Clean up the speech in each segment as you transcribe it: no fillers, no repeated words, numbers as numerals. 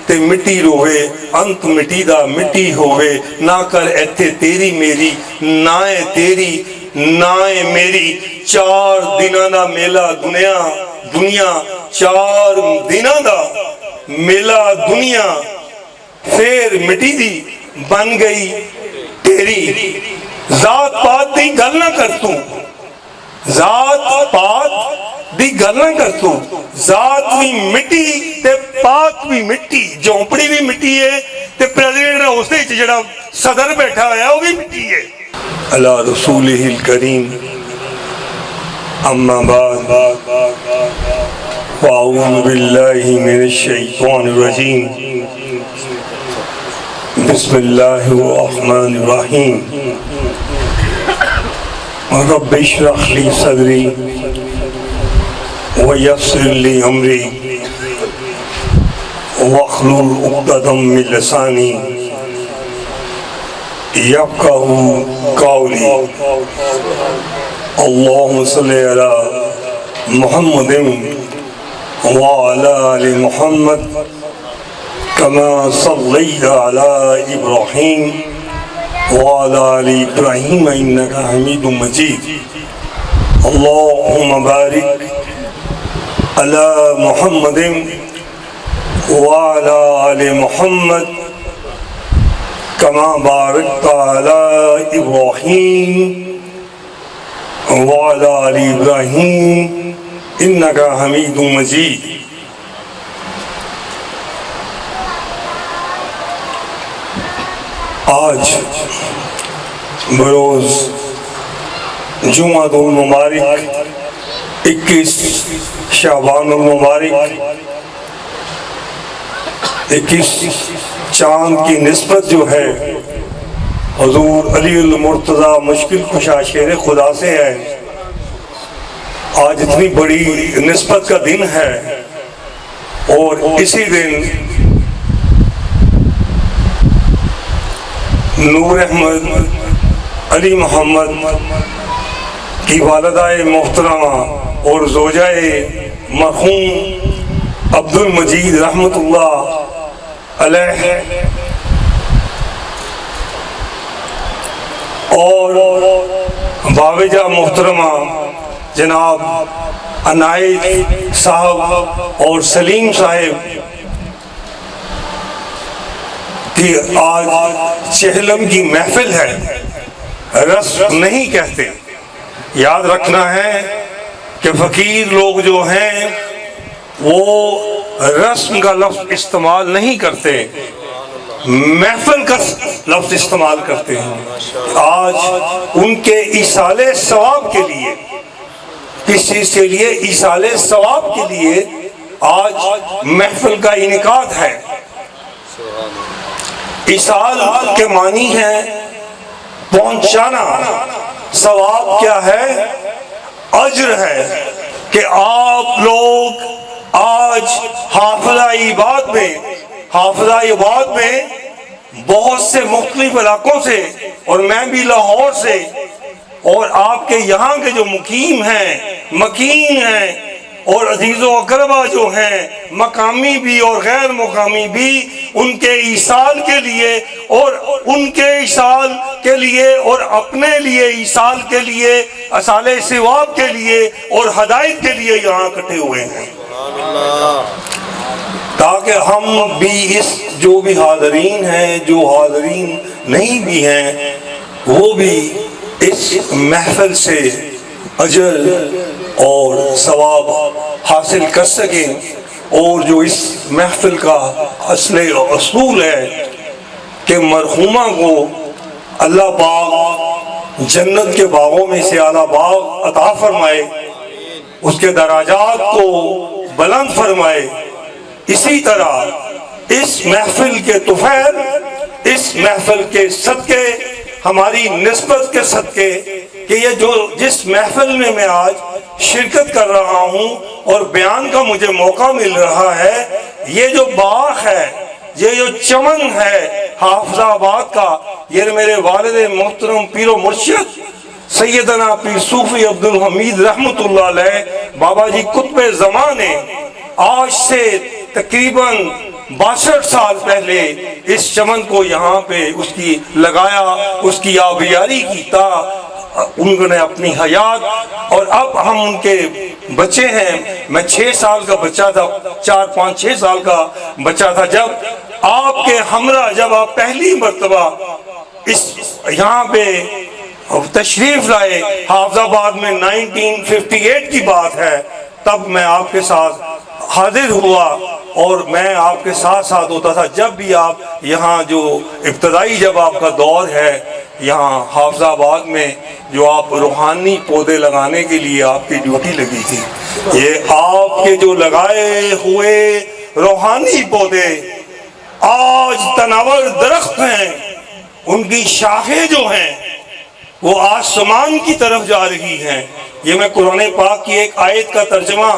تے مٹی روے انت مٹی دا مٹی ہوے نہ کر ایتھے تیری میری نہ ہے تیری نہ ہے میری 4 دناں دا میلہ دنیا 4 دناں دا میلہ دنیا پھر مٹی دی بن گئی تیری ذات پات دی گل نہ کر تو ذات پات دی گل نہ کر تو ذات بھی مٹی تے پات بھی مٹی جھونپڑی بھی مٹی ہے تے پریزیڈنٹ اس نے جڑا صدر بیٹھا ہوا ہے وہ بھی مٹی ہے علی رسولہ الکریم اما بعد فاعوذ باللہ من الشیطان الرجیم بسم اللہ الرحمن الرحیم رب اشرح لی صدری ویسر لی امری واحلل عقدۃ من لسانی یفقہوا قولی اللہم صلی علی محمد وعلی آل محمد کما صلیت علی ابراہیم وعلی آل ابراہیم انکا حمید مجید اللہم بارک علی محمد وعلی آل محمد کما بارکت علی ابراہیم وعلی آل ابراہیم انکا حمید مجید آج بروز جمعہ المبارک 21 شعبان المبارک 21 چاند کی نسبت جو ہے حضور علی المرتضیٰ مشکل کشا شیر خدا سے ہے آج اتنی بڑی نسبت کا دن ہے اور اسی دن نور احمد علی محمد کی والدہ محترمہ اور زوجہ مرحوم عبد المجید رحمت اللہ علیہ اور باوجہ محترمہ جناب عنایت صاحب اور سلیم صاحب کہ آج چہلم کی محفل ہے رسم نہیں کہتے یاد رکھنا ہے کہ فقیر لوگ جو ہیں وہ رسم کا لفظ استعمال نہیں کرتے محفل کا لفظ استعمال کرتے ہیں آج ان کے ایصال ثواب کے لیے کس چیز کے لیے ایصال ثواب کے لیے آج محفل کا انعقاد ہے ایصال کے معنی ہے پہنچانا ثواب کیا ہے اجر ہے کہ آپ لوگ آج حافظہ عباد میں بہت سے مختلف علاقوں سے اور میں بھی لاہور سے اور آپ کے یہاں کے جو مقیم ہیں مکین ہیں اور عزیز و اقربا جو ہیں مقامی بھی اور غیر مقامی بھی ان کے ایصال کے لیے اور ان کے ایصال کے لیے اور اپنے لیے ایصال کے لیے ایصال ثواب کے لیے اور ہدایت کے لیے یہاں اکٹھے ہوئے ہیں تاکہ ہم بھی اس جو بھی حاضرین ہیں جو حاضرین نہیں بھی ہیں وہ بھی اس محفل سے اجر اور ثواب حاصل کر سکیں اور جو اس محفل کا اصول ہے کہ مرحومہ کو اللہ پاک جنت کے باغوں میں سے اعلیٰ باغ عطا فرمائے اس کے درجات کو بلند فرمائے اسی طرح اس محفل کے طفیل اس محفل کے صدقے ہماری نسبت کے صدقے کہ یہ جو جس محفل میں آج شرکت کر رہا ہوں اور بیان کا مجھے موقع مل رہا ہے یہ جو باغ ہے یہ جو چمن ہے حافظ آباد کا یہ میرے والد محترم پیر و مرشد سیدنا پیر صوفی عبد الحمید رحمت اللہ علیہ بابا جی قطب زمان نے آج سے تقریباً 62 سال پہلے اس چمن کو یہاں پہ اس کی لگایا، اس کی آبیاری کیتا، انہوں نے اپنی حیات، اور اب ہم ان کے بچے ہیں۔ میں 6 سال کا بچہ تھا، 4 5 6 سال کا بچہ تھا جب آپ کے ہمراہ، جب آپ پہلی مرتبہ اس یہاں پہ تشریف لائے، حافظ آباد میں 1958 کی بات ہے، تب میں آپ کے ساتھ حاضر ہوا اور میں آپ کے ساتھ ساتھ ہوتا تھا جب بھی آپ یہاں، جو ابتدائی جب آپ کا دور ہے یہاں حافظ آباد میں، جو آپ روحانی پودے لگانے کے لیے آپ کی ڈیوٹی لگی تھی، یہ آپ کے جو لگائے ہوئے روحانی پودے آج تناور درخت ہیں، ان کی شاخیں جو ہیں وہ آسمان کی طرف جا رہی ہیں۔ یہ میں قرآن پاک کی ایک آیت کا ترجمہ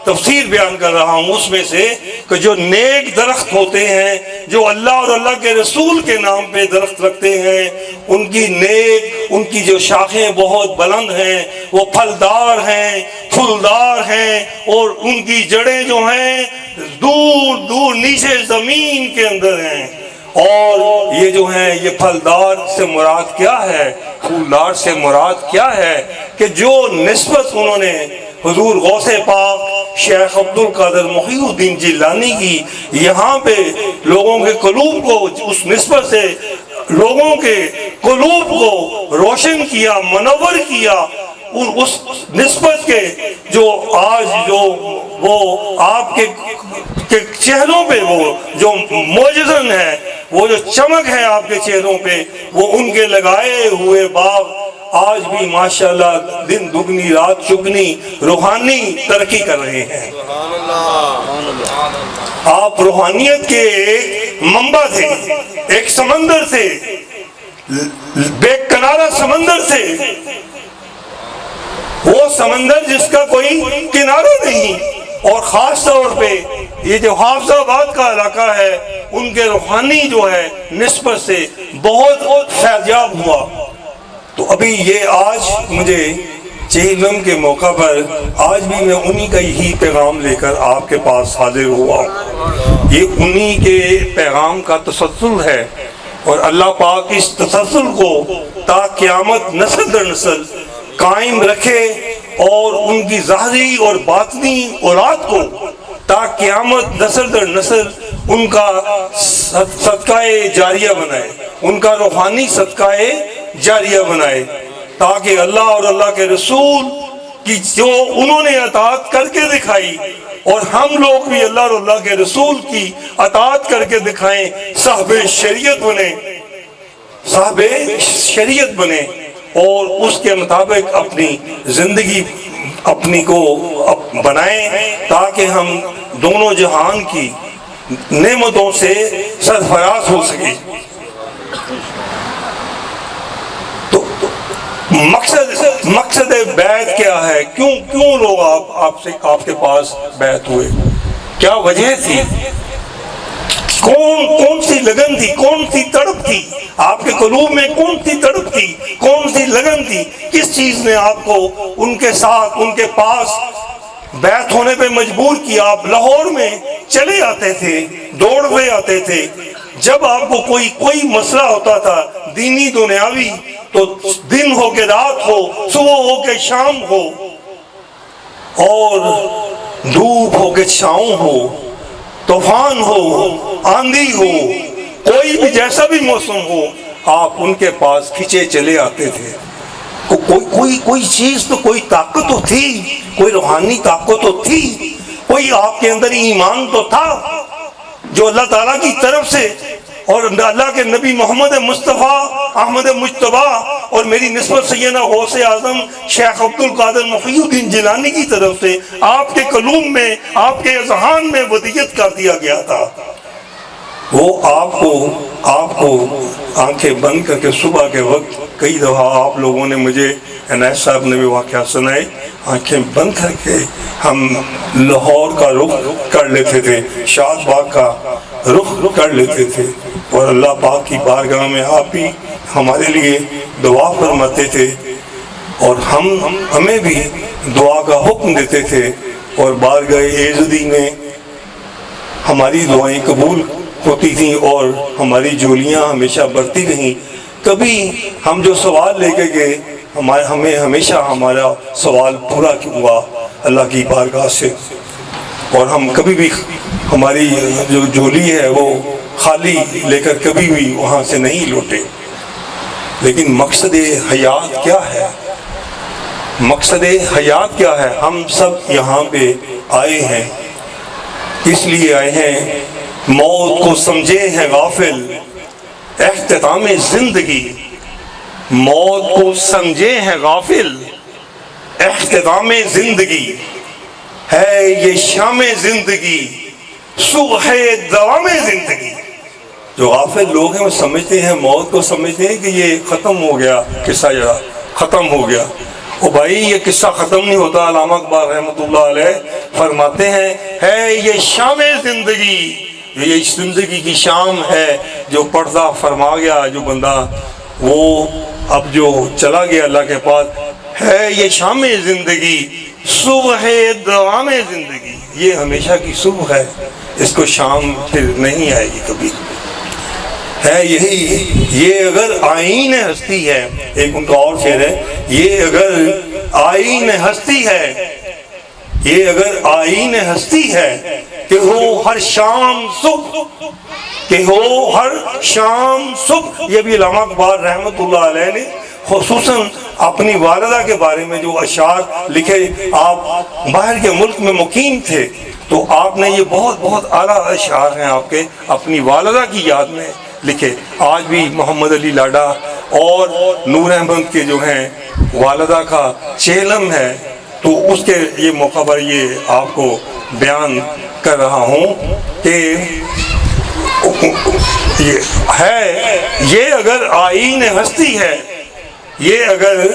تفسیر بیان کر رہا ہوں، اس میں سے کہ جو نیک درخت ہوتے ہیں، جو اللہ اور اللہ کے رسول کے نام پہ درخت رکھتے ہیں، ان کی جو شاخیں بہت بلند ہیں، وہ پھلدار ہیں، پھولدار ہیں، اور ان کی جڑیں جو ہیں دور دور نیچے زمین کے اندر ہیں۔ اور یہ جو ہیں، یہ پھلدار سے مراد کیا ہے، پھولدار سے مراد کیا ہے، کہ جو نسبت انہوں نے حضور غوث پاک شیخ عبد القادر محی الدین جیلانی کی یہاں پہ لوگوں کے قلوب کو، اس نسبت سے لوگوں کے قلوب کو روشن کیا، منور کیا، اس نسبت کے جو آج جو وہ آپ کے چہروں پہ وہ جو معجزن ہے، وہ جو چمک ہے آپ کے چہروں پہ، وہ ان کے لگائے ہوئے باغ آج بھی ماشاءاللہ دن دگنی رات چگنی روحانی ترقی کر رہے ہیں۔ آپ روحانیت کے ایک منبع تھے، ایک سمندر تھے، بے کنارہ سمندر تھے، وہ سمندر جس کا کوئی کنارہ نہیں۔ اور خاص طور پہ یہ جو حافظ آباد کا علاقہ ہے، ان کے روحانی جو ہے نسبت سے بہت فیضیاب ہوا۔ تو ابھی یہ آج مجھے چہلم کے موقع پر آج بھی میں انہی کا یہی پیغام لے کر آپ کے پاس حاضر ہوا ہوں۔ یہ انہی کے پیغام کا تسلسل ہے، اور اللہ پاک اس تسلسل کو تا قیامت نسل در نسل قائم رکھے، اور ان کی ظاہری اور باطنی اولاد کو تا قیامت نسل در نسل ان کا صدقہ جاریہ بنائے، ان کا روحانی صدقہ جاریہ بنائے، تاکہ اللہ اور اللہ کے رسول کی جو انہوں نے اطاعت کر کے دکھائی، اور ہم لوگ بھی اللہ اور اللہ کے رسول کی اطاعت کر کے دکھائیں، صاحب شریعت بنے، صاحب شریعت بنے، اور اس کے مطابق اپنی زندگی اپنی کو بنائیں، تاکہ ہم دونوں جہان کی نعمتوں سے سرفراز ہو سکیں۔ تو مقصد بیعت کیا ہے؟ کیوں لوگ آپ کے پاس بیعت ہوئے؟ کیا وجہ تھی؟ کون سی لگن تھی؟ کون سی تڑپ تھی آپ کے قلوب میں؟ کون سی تڑپ تھی؟ کون سی لگن تھی؟ کس چیز نے آپ کو ان کے ساتھ، ان کے پاس بیعت ہونے پہ مجبور کیا؟ آپ لاہور میں چلے آتے تھے، دوڑتے آتے تھے، جب آپ کو کوئی مسئلہ ہوتا تھا دینی دنیاوی، تو دن ہو کے رات ہو، صبح ہو کے شام ہو، اور دھوپ ہو کے چھاؤں ہو، طوفان ہو، آندھی ہو، کوئی بھی جیسا بھی موسم ہو، آپ ان کے پاس کھچے چلے آتے تھے۔ کوئی چیز تو، کوئی طاقت تو تھی، کوئی روحانی طاقت تو تھی، کوئی آپ کے اندر ایمان تو تھا جو اللہ تعالیٰ کی طرف سے اور اللہ کے نبی محمد مصطفیٰ احمد مجتبیٰ اور میری نسبت سیدنا غوث اعظم شیخ عبد القادر محی الدین جیلانی کی طرف سے آپ کے قلوب میں، آپ کے اذہان میں ودیت کر دیا گیا تھا۔ وہ آپ کو آنکھیں بند کر کے صبح کے وقت، کئی دفعہ آپ لوگوں نے مجھے، عنایت صاحب نے بھی واقعہ سنائے، آنکھیں بند کر کے ہم لاہور کا رخ کر لیتے تھے، شاد باغ کا رخ کر لیتے تھے، اور اللہ پاک کی بارگاہ میں آپ ہی ہمارے لیے دعا فرماتے تھے، اور ہمیں بھی دعا کا حکم دیتے تھے، اور بارگاہ ایزدی میں ہماری دعائیں قبول ہوتی تھیں اور ہماری جولیاں ہمیشہ بڑھتی رہیں. کبھی ہم جو سوال لے کے گئے ہمیں ہمیشہ ہمارا سوال پورا ہوا اللہ کی بارگاہ سے, اور ہم کبھی بھی ہماری جو جھولی ہے وہ خالی لے کر کبھی بھی وہاں سے نہیں لوٹے. لیکن مقصد حیات کیا ہے؟ مقصد حیات کیا ہے؟ ہم سب یہاں پہ آئے ہیں, اس لیے آئے ہیں موت کو سمجھے ہیں غافل, اختتام زندگی. موت کو سمجھے ہیں غافل, اختتام زندگی ہے یہ شام زندگی, صبح دوام زندگی. جو غافل لوگ ہیں وہ سمجھتے ہیں, موت کو سمجھتے ہیں کہ یہ ختم ہو گیا, قصہ جڑا ختم ہو گیا. او بھائی یہ قصہ ختم نہیں ہوتا. علامہ اقبال رحمۃ اللہ علیہ فرماتے ہیں ہے یہ شام زندگی, یہ زندگی کی شام ہے جو پردہ فرما گیا, جو بندہ وہ اب جو چلا گیا اللہ کے پاس. ہے یہ شام زندگی, صبح دوام زندگی, یہ ہمیشہ کی صبح ہے, اس کو شام پھر نہیں آئے گی کبھی. ہے یہی, یہ اگر آئین ہستی ہے, ایک ان کا اور شعر ہے, یہ اگر آئین ہستی ہے, یہ اگر آئین ہستی ہے کہ ہو ہر شام صبح, کہ ہو ہر شام صبح. یہ بھی علامہ اقبال رحمۃ اللہ علیہ نے خصوصاً اپنی والدہ کے بارے میں جو اشعار لکھے. آپ باہر کے ملک میں مقیم تھے تو آپ نے یہ بہت بہت اعلیٰ اشعار ہیں آپ کے اپنی والدہ کی یاد میں لکھے. آج بھی محمد علی لاڈا اور نور احمد کے جو ہیں والدہ کا چہلم ہے, تو اس کے یہ موقع پر یہ آپ کو بیان کر رہا ہوں کہ یہ اگر آئین ہستی ہے, یہ اگر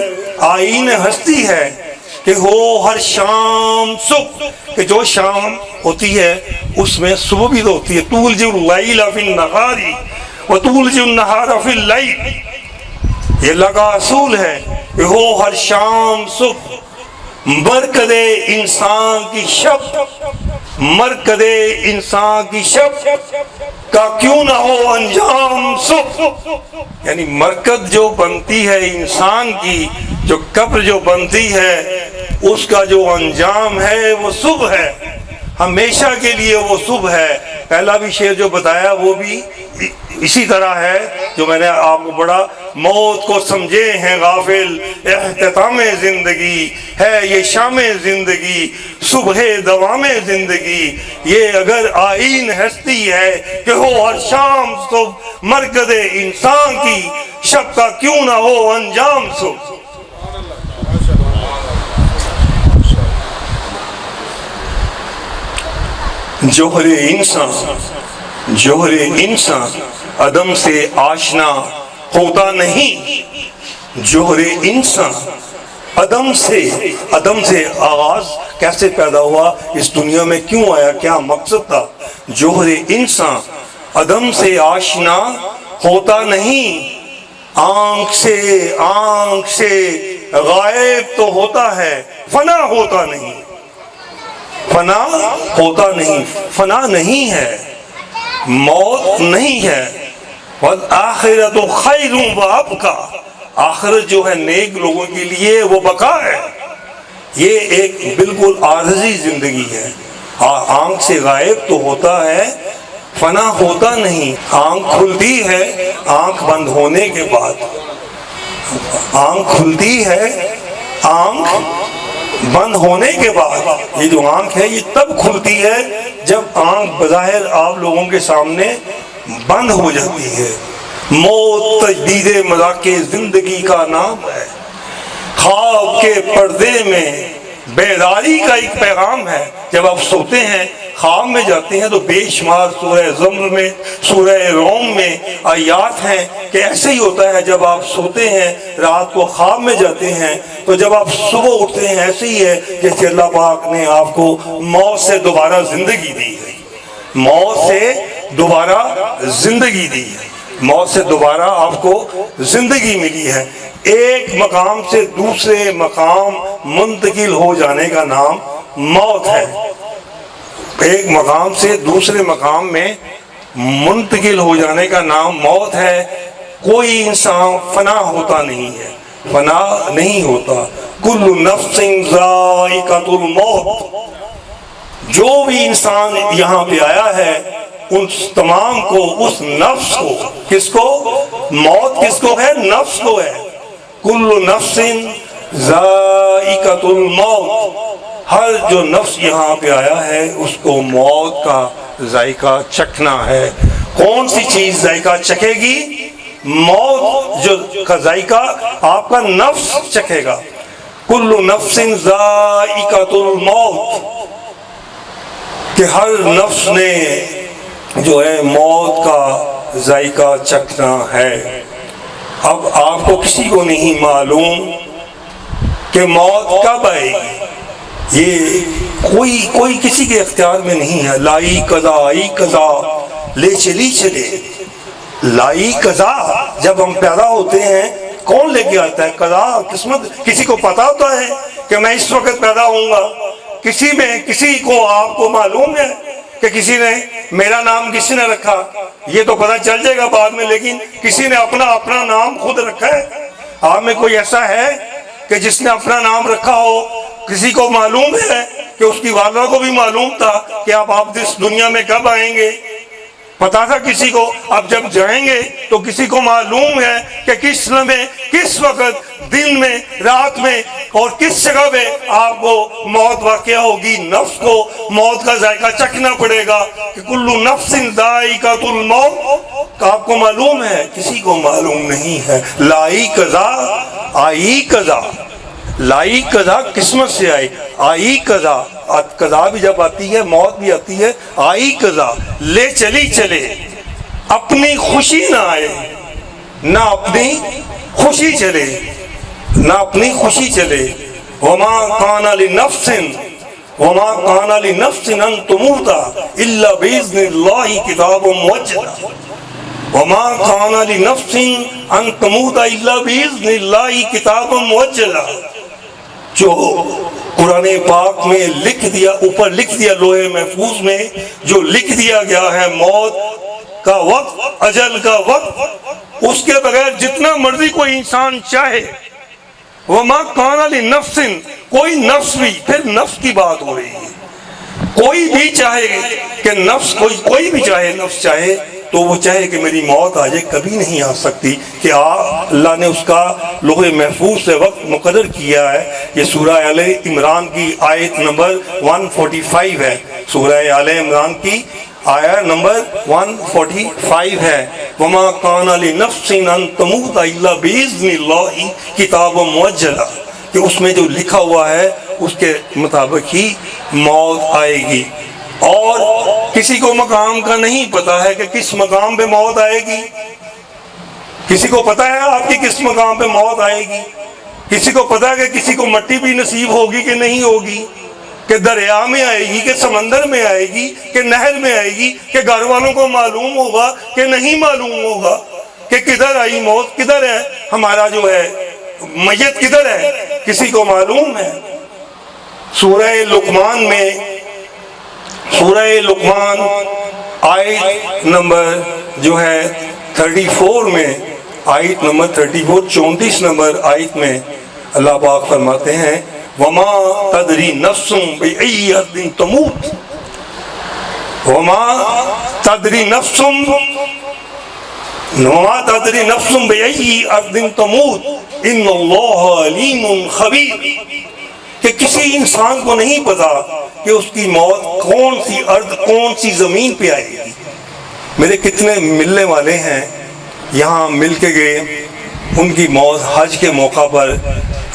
آئین ہستی ہے کہ ہو ہر شام صبح, کہ جو شام ہوتی ہے اس میں صبح بھی تو ہوتی ہے. تولج اللیل فی النہار وتولج النہار فی اللیل, یہ اللہ کا اصول ہے کہ ہو ہر شام صبح. مرکز انسان کی شب, مرکز انسان کی شب کا کیوں نہ ہو انجام صبح. یعنی مرکز جو بنتی ہے انسان کی, جو قبر جو بنتی ہے, اس کا جو انجام ہے وہ صبح ہے, ہمیشہ کے لیے وہ صبح ہے. پہلا بھی شعر جو بتایا وہ بھی اسی طرح ہے جو میں نے آپ کو پڑھا. موت کو سمجھے ہیں غافل, اختتام زندگی ہے یہ شام زندگی, صبح دوام زندگی. یہ اگر آئین ہستی ہے کہ ہو ہر شام صبح, مرکز انسان کی شب کا کیوں نہ ہو انجام صبح. جوہر انسان, جوہر انسان عدم سے آشنا ہوتا نہیں. جوہر انسان عدم سے آغاز کیسے پیدا ہوا, اس دنیا میں کیوں آیا, کیا مقصد تھا. جوہر انسان عدم سے آشنا ہوتا نہیں, آنکھ سے غائب تو ہوتا ہے, فنا ہوتا نہیں. فنا ہوتا نہیں, فنا نہیں ہے, موت نہیں ہے. والآخرۃ خیر وابقیٰ, آخرت جو ہے نیک لوگوں کے لیے وہ بقا ہے. یہ ایک بالکل عارضی زندگی ہے. آنکھ سے غائب تو ہوتا ہے, فنا ہوتا نہیں. آنکھ کھلتی ہے آنکھ بند ہونے کے بعد, آنکھ کھلتی ہے آنکھ بند ہونے کے بعد. یہ جو آنکھ ہے یہ تب کھلتی ہے جب آنکھ بظاہر آپ لوگوں کے سامنے بند ہو جاتی ہے. موت تجدید مذاق زندگی کا نام ہے, خواب کے پردے میں بیداری کا ایک پیغام ہے. جب آپ سوتے ہیں خواب میں جاتے ہیں تو بے شمار سورہ زمر میں, سورہ روم میں آیات ہیں کہ ایسے ہی ہوتا ہے. جب آپ سوتے ہیں رات کو خواب میں جاتے ہیں تو جب آپ صبح اٹھتے ہیں ایسے ہی ہے جیسے اللہ پاک نے آپ کو موت سے دوبارہ زندگی دی ہے, موت سے دوبارہ زندگی دی ہے, موت سے دوبارہ آپ کو زندگی ملی ہے. ایک مقام سے دوسرے مقام منتقل ہو جانے کا نام موت ہے. ایک مقام سے دوسرے مقام میں منتقل ہو جانے کا نام موت ہے۔ کوئی انسان فنا ہوتا نہیں ہے، فنا نہیں ہوتا۔ کل نفس ذائقۃ الموت، جو بھی انسان یہاں پہ آیا ہے ان تمام کو، اس نفس کو، کس کو؟ موت کس کو ہے؟ نفس کو ہے۔ کل نفس ذائقۃ الموت، ہر جو نفس یہاں پہ آیا ہے اس کو موت کا ذائقہ چکھنا ہے۔ کون سی چیز ذائقہ چکھے گی؟ موت جو کا ذائقہ آپ کا نفس چکھے گا۔ کل نفس ذائقۃ الموت، کہ ہر نفس نے جو ہے موت کا ذائقہ چکھنا ہے۔ اب آپ کو کسی کو نہیں معلوم کہ موت کب آئے گی، یہ کوئی کسی کے اختیار میں نہیں ہے۔ لائی قضا آئی قضا لے چلی چلے، لائی قضا، جب ہم پیدا ہوتے ہیں کون لے کے آتا ہے؟ قضا، قسمت۔ کسی کو پتا ہوتا ہے کہ میں اس وقت پیدا ہوں گا؟ کسی کو آپ کو معلوم ہے کہ کسی نے میرا نام کسی نے رکھا؟ یہ تو پتہ چل جائے گا بعد میں، لیکن کسی نے اپنا نام خود رکھا ہے؟ آپ میں کوئی ایسا ہے کہ جس نے اپنا نام رکھا ہو؟ کسی کو معلوم ہے کہ اس کی والدہ کو بھی معلوم تھا کہ آپ اس دنیا میں کب آئیں گے؟ پتا تھا کسی کو؟ اب جب جائیں گے تو کسی کو معلوم ہے کہ کس لمحے، کس وقت، دن میں، رات میں اور کس جگہ پہ آپ کو موت واقع ہوگی؟ نفس کو موت کا ذائقہ چکھنا پڑے گا کہ کل نفس ذائقۃ الموت۔ آپ کو معلوم ہے؟ کسی کو معلوم نہیں ہے۔ لائی قضا آئی قضا، لائی قضا قسمت سے آئی قضا، قضا بھی جب آتی ہے موت بھی آتی ہے۔ آئی قضا لے چلی چلے، اپنی خوشی نہ آئے، نہ اپنی خوشی چلے، نہ اپنی خوشی چلے۔ وما کان لنفس ان تموت الا باذن اللہ کتاب موجل، وما کان لنفس ان تموت الا باذن اللہ کتاب موجل۔ جو قرآن پاک میں لکھ دیا، اوپر لکھ دیا لوح محفوظ میں جو لکھ دیا گیا ہے موت کا وقت، اجل کا وقت، اس کے بغیر جتنا مرضی کوئی انسان چاہے، وما کان لنفس، کوئی نفس بھی، پھر نفس کی بات ہو رہی ہے، کوئی بھی چاہے کہ نفس، کوئی بھی چاہے، نفس چاہے تو وہ چاہے کہ میری موت آ جائے، کبھی نہیں آ سکتی، کہ اللہ نے اس کا لوح محفوظ سے وقت مقرر کیا ہے۔ یہ سورہ آل عمران کی آیت نمبر 145 ہے، سورہ آل عمران کی آیت نمبر 145 ہے۔ وما کان لنفس ان تموت الا باذن اللہ کتاب موجل، کہ اس میں جو لکھا ہوا ہے اس کے مطابق ہی موت آئے گی۔ اور کسی کو مقام کا نہیں پتا ہے کہ کس مقام پہ موت آئے گی۔ کسی کو پتا ہے آپ کی کس مقام پہ موت آئے گی؟ کسی کو پتا ہے کہ کسی کو مٹی بھی نصیب ہوگی کہ نہیں ہوگی؟ کہ دریا میں آئے گی، کہ سمندر میں آئے گی، کہ نہر میں آئے گی، کہ گھر والوں کو معلوم ہوگا کہ نہیں معلوم ہوگا؟ کہ کدھر آئی موت، کدھر ہے ہمارا جو ہے میت، کدھر ہے؟ کسی کو معلوم ہے؟ سورہ لقمان میں، سورہ لقمان آیت نمبر جو ہے 34 میں، آیت نمبر 34، 34 نمبر آیت میں اللہ پاک فرماتے ہیں وما تدری نفس بأی ارض تموت، وما تدری نفس بأی ارض تموت ان اللہ علیم خبیر، کہ کسی انسان کو نہیں پتا کہ اس کی موت کون سی ارض، کون سی زمین پہ آئے گی۔ میرے کتنے ملنے والے ہیں یہاں مل کے گئے، ان کی موت حج کے موقع پر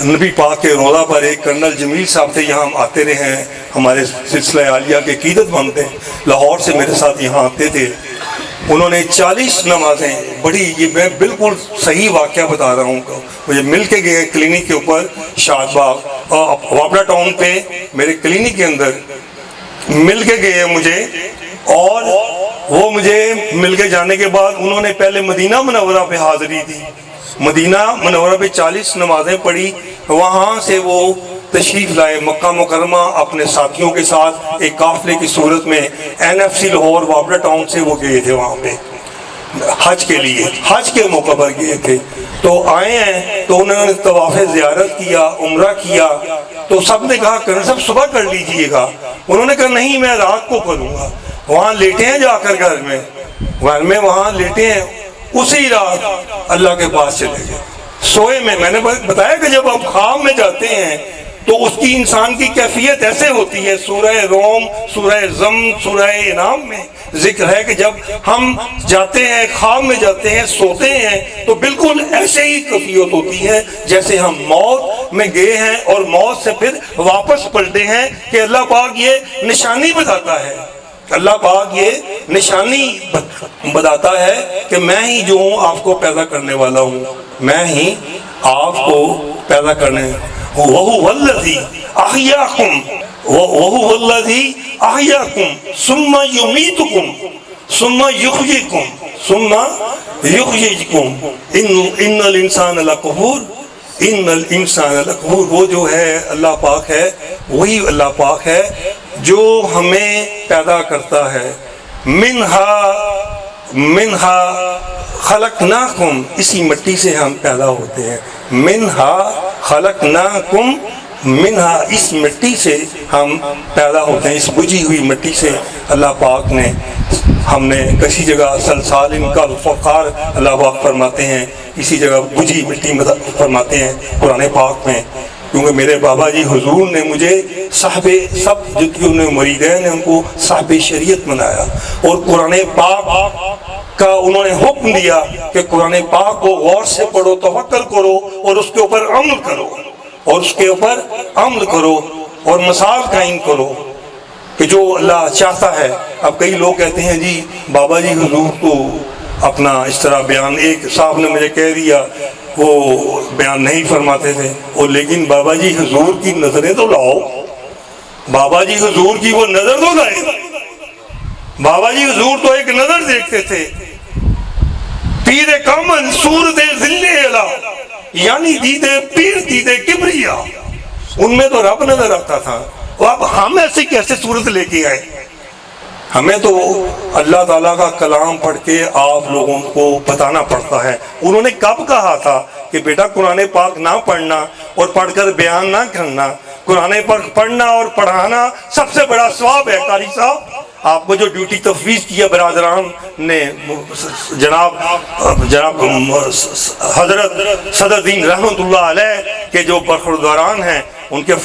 نبی پاک کے روضہ پر، ایک کرنل جمیل صاحب تھے، یہاں ہم آتے رہے ہیں، ہمارے سلسلہ عالیہ کے عقیدت مند ہیں، لاہور سے میرے ساتھ یہاں آتے تھے۔ انہوں نے 40 نمازیں، بڑی، یہ میں بالکل صحیح واقعہ بتا رہا ہوں، مجھے مل کے گئے کلینک کے اوپر شاد باغ واپڑا ٹاؤن پہ میرے کلینک کے اندر مل کے گئے مجھے، اور وہ مجھے مل کے جانے کے بعد انہوں نے پہلے مدینہ منورہ پہ حاضری دی، مدینہ منورہ پہ 40 نمازیں پڑھی، وہاں سے وہ تشریف لائے مکہ مکرمہ اپنے ساتھیوں کے ساتھ ایک قافلے کی صورت میں NFC لاہور وابلا ٹاؤن سے وہ گئے تھے وہاں پہ حج کے لیے، حج کے موقع پر گئے تھے. تو آئے ہیں تو انہوں نے طواف زیارت کیا، عمرہ کیا. تو سب نے کہا کرن صاحب صبح کر لیجئے گا. انہوں نے کہا نہیں میں رات کو کروں گا. وہاں لیٹے ہیں جا کر گھر میں وہاں لیٹے ہیں. اسی رات اللہ کے پاس چلے گئے سوئے میں نے بتایا کہ جب آپ خواب میں جاتے ہیں تو اس کی انسان کی کیفیت ایسے ہوتی ہے. سورہ روم، سورہ زم، سورہ انعام میں ذکر ہے کہ جب ہم جاتے ہیں خواب میں جاتے ہیں سوتے ہیں تو بالکل ایسے ہی کیفیت ہوتی ہے جیسے ہم موت میں گئے ہیں اور موت سے پھر واپس پلٹے ہیں. کہ اللہ پاک یہ نشانی بتاتا ہے، اللہ پاک یہ نشانی بتاتا ہے کہ میں ہی جو ہوں آپ کو پیدا کرنے والا ہوں، میں ہی آپ کو پیدا کرنے. وَهُوَ الَّذِي أَحْيَاكُمْ وَهُوَ الَّذِي أَحْيَاكُمْ ثُمَّ يُمِيتُكُمْ ثُمَّ يُحْيِيكُمْ إِنَّ الْإِنسَانَ لَكَفُورٌ. وہ جو ہے اللہ پاک ہے، وہی اللہ پاک ہے جو ہمیں پیدا کرتا ہے. منہا خلقناکم، اسی مٹی سے ہم پیدا ہوتے ہیں. منہا خلقناکم، منہا اس مٹی سے ہم پیدا ہوتے ہیں. اس بجھی ہوئی مٹی سے اللہ پاک نے ہم نے کسی جگہ سلسال کا الفقار اللہ پاک فرماتے ہیں، کسی جگہ بجھی مٹی فرماتے ہیں قرآن پاک میں. کیونکہ میرے بابا جی حضور نے مجھے صاحب سب جتنے انہیں مریدین ہیں ان کو صاحب شریعت بنایا اور قرآن پاک کا انہوں نے حکم دیا کہ قرآن پاک کو غور سے پڑھو، توکل کرو اور اس کے اوپر عمل کرو اور مثال قائم کرو کہ جو اللہ چاہتا ہے. اب کئی لوگ کہتے ہیں جی بابا جی حضور تو اپنا اس طرح بیان، ایک صاحب نے مجھے کہہ دیا وہ بیان نہیں فرماتے تھے. اور لیکن بابا جی حضور کی نظریں تو لاؤ، بابا جی حضور کی وہ نظر تو لائے. بابا جی حضور تو ایک نظر دیکھتے تھے، پیر کامل صورت ذل اعلیٰ، یعنی دیدے پیر دیدے کبریا، ان میں تو رب نظر آتا تھا. اب ہم ایسی کیسے صورت لے کے آئے؟ ہمیں تو اللہ تعالیٰ کا کلام پڑھ کے آپ لوگوں کو بتانا پڑتا ہے. انہوں نے کب کہا تھا کہ بیٹا قرآن پاک نہ پڑھنا اور پڑھ کر بیان نہ کرنا، قرآن پاک پڑھنا اور پڑھانا سب سے بڑا ثواب ہے. قاری صاحب آپ کو جو ڈیوٹی تفویض کیا برادران نے، جناب حضرت صدر دین رحمت اللہ علیہ کے جو برخورداران ہیں، ان کے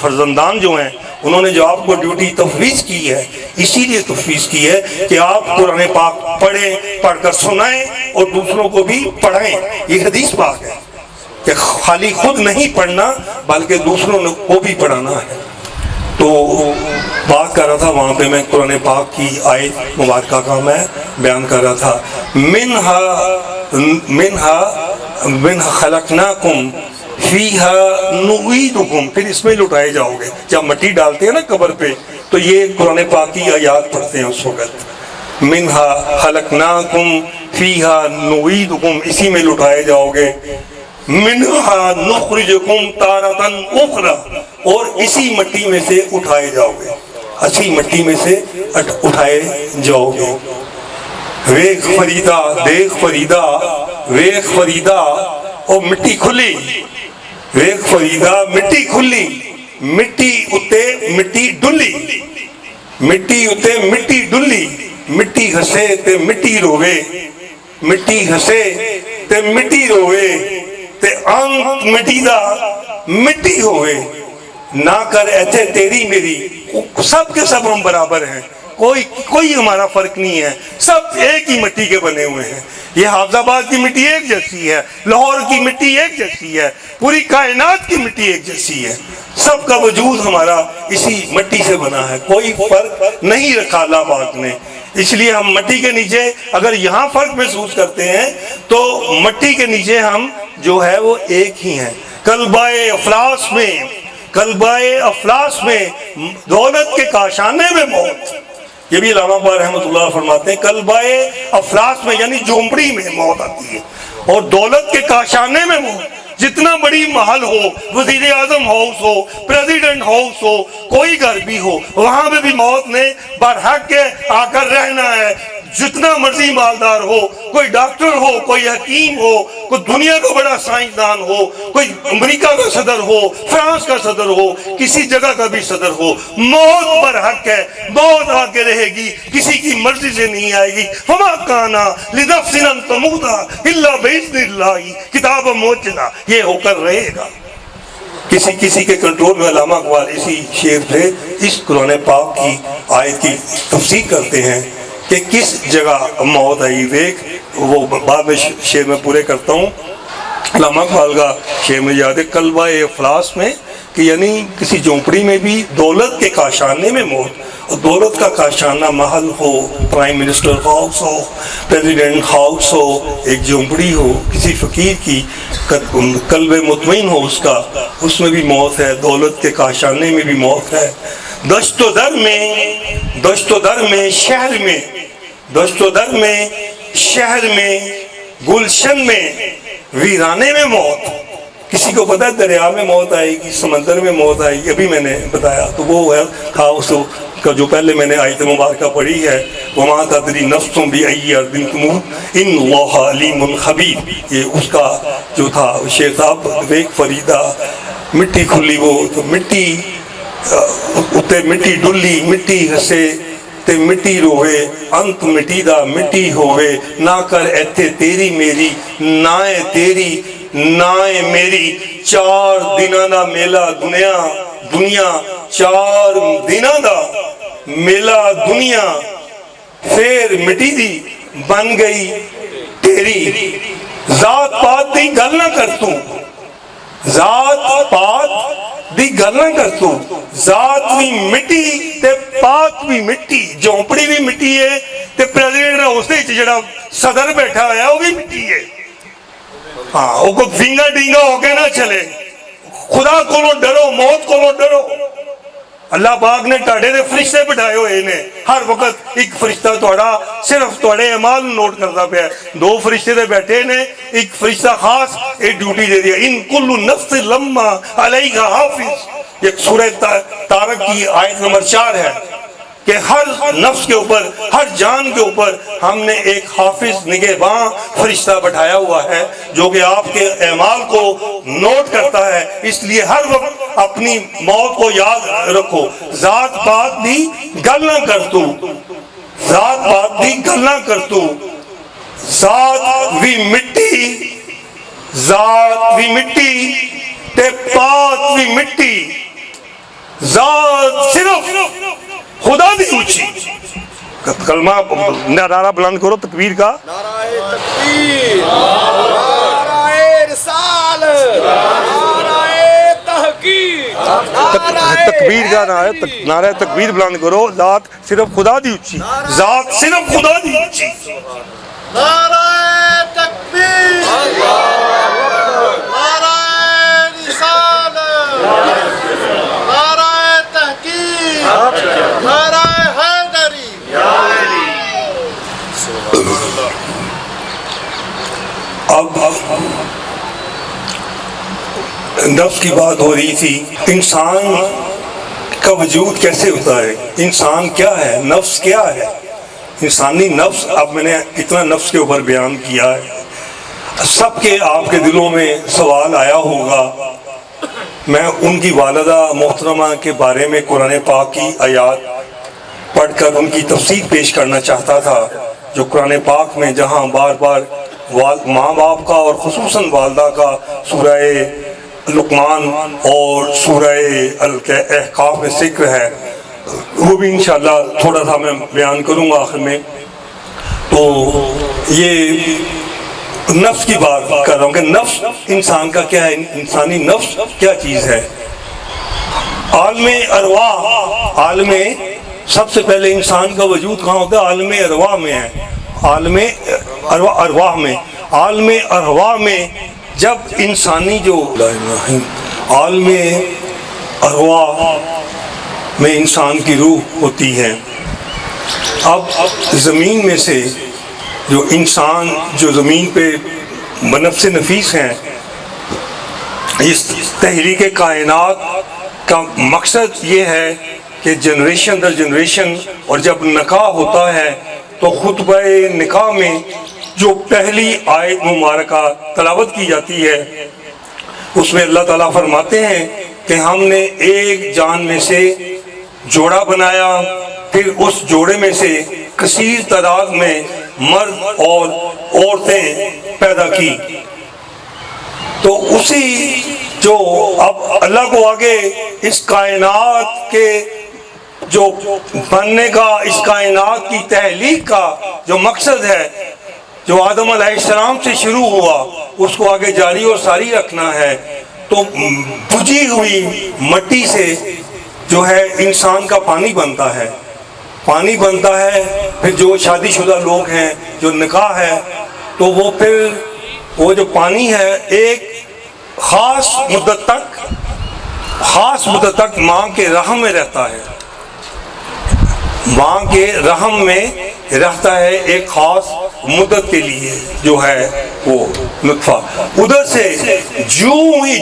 فرزندان جو ہیں، انہوں نے جو آپ کو ڈیوٹی تفویض کی ہے اسی لیے تفویض کی ہے کہ آپ قرآن پاک پڑھیں، پڑھ کر سنائیں اور دوسروں کو بھی پڑھائیں. یہ حدیث پاک ہے کہ خالی خود نہیں پڑھنا بلکہ دوسروں کو بھی پڑھانا ہے. تو بات کر رہا تھا وہاں پہ میں قرآن پاک کی آیت مبارکہ کا میں بیان کر رہا تھا. منہا خلقناکم فیہا نعیدکم، پھر اس میں لٹائے جاؤ گے. جب مٹی ڈالتے ہیں نا قبر پہ تو یہ قرآن پاک کی آیات پڑھتے ہیں اس وقت. منہا خلقناکم فیہا نعیدکم، اسی میں لٹائے جاؤ گے. منہا نخرجکم تارۃ اخری، اور اسی مٹی میں سے اٹھائے جاؤ گے، اسی مٹی میں سے اٹھائے جاؤ گے. ویخ فریدا دیکھ فریدا، ویخ فریدا اور مٹی کھلی، ویخ فریدا مٹی کھلی، مٹی اتے مٹی ڈلی، مٹی اتے مٹی ڈلی. مٹی ہسے تے مٹی روے، مٹی ہسے تے مٹی روے، تے انت مٹی دا مٹی ہوئے. نہ کر ایتھے تیری میری، سب کے سب ہم برابر ہیں، کوئی ہمارا فرق نہیں ہے، سب ایک ہی مٹی کے بنے ہوئے ہیں. یہ حافظ آباد کی مٹی ایک جیسی ہے، لاہور کی مٹی ایک جیسی ہے، پوری کائنات کی مٹی ایک جیسی ہے. سب کا وجود ہمارا اسی مٹی سے بنا ہے، کوئی فرق نہیں رکھا اللہ پاک نے. اس لیے ہم مٹی کے نیچے اگر یہاں فرق محسوس کرتے ہیں تو مٹی کے نیچے ہم جو ہے وہ ایک ہی ہیں. قلبائے افلاس میں، قلبائے افلاس میں دولت کے کاشانے میں موت. یہ بھی علامہ اقبال رحمۃ اللہ فرماتے ہیں قلبائے افلاس میں یعنی جھونپڑی میں موت آتی ہے، اور دولت کے کاشانے میں موت. جتنا بڑی محل ہو، وزیر اعظم ہاؤس ہو، پریزیڈنٹ ہاؤس ہو، کوئی گھر بھی ہو، وہاں پہ بھی موت نے برحق کے آ کر رہنا ہے۔ جتنا مرضی مالدار ہو، کوئی ڈاکٹر ہو، کوئی حکیم ہو، کوئی دنیا کا بڑا سائنسدان ہو، کوئی امریکہ کا صدر ہو، فرانس کا صدر ہو، کسی جگہ کا بھی صدر ہو، موت برحق ہے، موت آ کے رہے گی، کسی کی مرضی سے نہیں آئے گی۔ فما کانا لنفس ان تموت الا باذن اللہ کتابا موجودہ، یہ ہو کر رہے گا۔ کسی کے کنٹرول میں علامہ اقبال اسی شعر سے اس قرآن پاک کی آیت کی تفسیر کرتے ہیں کہ کس جگہ موت آئی۔ دیکھ وہ بعد میں شعر میں پورے کرتا ہوں، علامہ اقبال کا شعر میں یاد ہے قلبہ افلاس میں، کہ یعنی کسی جھونپڑی میں بھی دولت کے کاشانے میں موت، اور دولت کا کاشانہ محل ہو، پرائم منسٹر ہاؤس ہو، پریزیڈنٹ ہاؤس ہو، ایک جھونپڑی ہو کسی فقیر کی، قلب مطمئن ہو اس کا، اس میں بھی موت ہے، دولت کے کاشانے میں بھی موت ہے۔ دشت و در میں شہر میں، دشت و در میں شہر میں، گلشن میں، ویرانے میں موت۔ کسی کو پتہ ہے دریا میں موت آئے گی، سمندر میں موت آئے گی، ابھی میں نے بتایا تو وہ ہے تھا اس کا جو پہلے میں نے آیت مبارکہ پڑھی ہے، وَمَا تَدْرِي نَفْسٌ بِأَيِّ أَرْضٍ تَمُوتُ إِنَّ اللَّهَ عَلِيمٌ خَبِيرٌ۔ یہ اس کا جو تھا شیخ صاحب دیکھ فریدہ، مٹی کھلی وہ تو مٹی اتے مٹی ڈلی، مٹی ہسے تے مٹی روے، انت مٹی دا مٹی ہوئے، نہ کر ایتھے تیری میری، نائے تیری نائے میری، 4 دناں دا میلہ دنیا 4 دناں دا میلہ دنیا، پھر مٹی دی بن گئی تیری۔ ذات پات دی گل نہ کر تو، ذات پات دی گل نہ کر تو، ذات بھی مٹی تے پات بھی مٹی، جھونپڑی بھی مٹی ہے تے پریزیڈنٹ ہاؤس وچ جڑا صدر بیٹھا ہوا ہے وہ بھی مٹی ہے۔ ہاں وہ کوئی فنگا ڈینگا ہو کے نہ چلے، خدا کو ڈرو، موت کو ڈرو۔ اللہ پاک نے ٹاڑے دے فرشتے بٹھائے ہوئے نے، ہر وقت ایک فرشتہ توڑا صرف توڑے اعمال نوٹ کرتا پیا ہے، 2 فرشتے دے بیٹھے نے، ایک فرشتہ خاص ایک ڈیوٹی دے دیا، ان کل نفس لما علیہا حافظ۔ یہ سورہ طارق کی آیت نمبر 4 ہے کہ ہر نفس کے اوپر، ہر جان کے اوپر ہم نے ایک حافظ نگہباں فرشتہ بٹھایا ہوا ہے جو کہ آپ کے اعمال کو نوٹ کرتا ہے۔ اس لیے ہر وقت اپنی موت کو یاد رکھو۔ ذات پات دی گل نہ کر تو، ذات پات دی گل نہ کر تو، ذات بھی مٹی، ذات بھی مٹی تے پات بھی مٹی، ذات صرف خدا دی اونچی۔ کلمہ نعرہ بلند کرو تکبیر کا، نعرہ تکبیر، نعرہ رسالت، نعرہ تحقیق، تکبیر کا نعرہ تکبیر بلند کرو۔ ذات صرف خدا دی اونچی، ذات صرف خدا دی اونچی۔ نعرہ تکبیر، نعرہ رسالت، نعرہ تحقیق، نعرہ حیدری۔ اب نفس کی بات ہو رہی تھی، انسان کا وجود کیسے ہوتا ہے، انسان کیا ہے، نفس کیا ہے، انسانی نفس۔ اب میں نے اتنا نفس کے اوپر بیان کیا ہے، سب کے آپ کے دلوں میں سوال آیا ہوگا۔ میں ان کی والدہ محترمہ کے بارے میں قرآن پاک کی آیات پڑھ کر ان کی تفسیر پیش کرنا چاہتا تھا، جو قرآن پاک میں جہاں بار بار ماں باپ کا اور خصوصاً والدہ کا سورہ لقمان اور سورہ احقاف میں ذکر ہے، وہ بھی انشاءاللہ تھوڑا سا میں بیان کروں گا آخر میں۔ تو یہ نفس کی بات کر رہا ہوں کہ نفس انسان کا کیا ہے، انسانی نفس کیا چیز ہے۔ عالم ارواح، عالم سب سے پہلے انسان کا وجود کہاں ہوتا ہے، عالم ارواح میں ہے، عالم ارواح میں، عالم ارواح میں جب انسانی جو عالم ارواح میں انسان کی روح ہوتی ہے۔ اب زمین میں سے جو انسان جو زمین پہ بنفس نفیس ہیں، اس تحریک کائنات کا مقصد یہ ہے کہ جنریشن در جنریشن، اور جب نکاح ہوتا ہے تو خطبہ نکاح میں جو پہلی آیت مبارکہ تلاوت کی جاتی ہے اس میں اللہ تعالیٰ فرماتے ہیں کہ ہم نے ایک جان میں سے جوڑا بنایا، پھر اس جوڑے میں سے کثیر تعداد میں مرد اور عورتیں پیدا کی۔ تو اسی جو اب اللہ کو آگے اس کائنات کے جو بننے کا، اس کائنات کی تحلیق کا جو مقصد ہے، جو آدم علیہ السلام سے شروع ہوا، اس کو آگے جاری اور ساری رکھنا ہے۔ تو بجھی ہوئی مٹی سے جو ہے انسان کا پانی بنتا ہے، پانی بنتا ہے، پھر جو شادی شدہ لوگ ہیں، جو نکاح ہے، تو وہ پھر وہ جو پانی ہے ایک خاص مدت تک ماں کے رحم میں رہتا ہے، ماں کے رحم میں رہتا ہے ایک خاص مدت کے لیے، جو ہے وہ نطفہ۔ ادھر سے جو ہی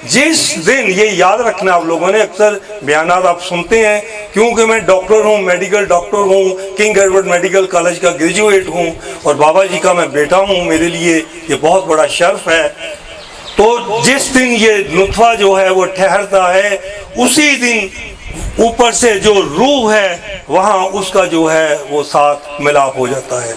جس دن یہ یاد رکھنا آپ لوگوں نے، اکثر بیانات آپ سنتے ہیں، کیونکہ میں ڈاکٹر ہوں، میڈیکل ڈاکٹر ہوں، کنگ ایڈورڈ میڈیکل کالج کا گریجویٹ ہوں، اور بابا جی کا میں بیٹا ہوں، میرے لیے یہ بہت بڑا شرف ہے۔ تو جس دن یہ نطفہ جو ہے وہ ٹھہرتا ہے، اسی دن اوپر سے جو روح ہے وہاں اس کا جو ہے وہ ساتھ ملاپ ہو جاتا ہے۔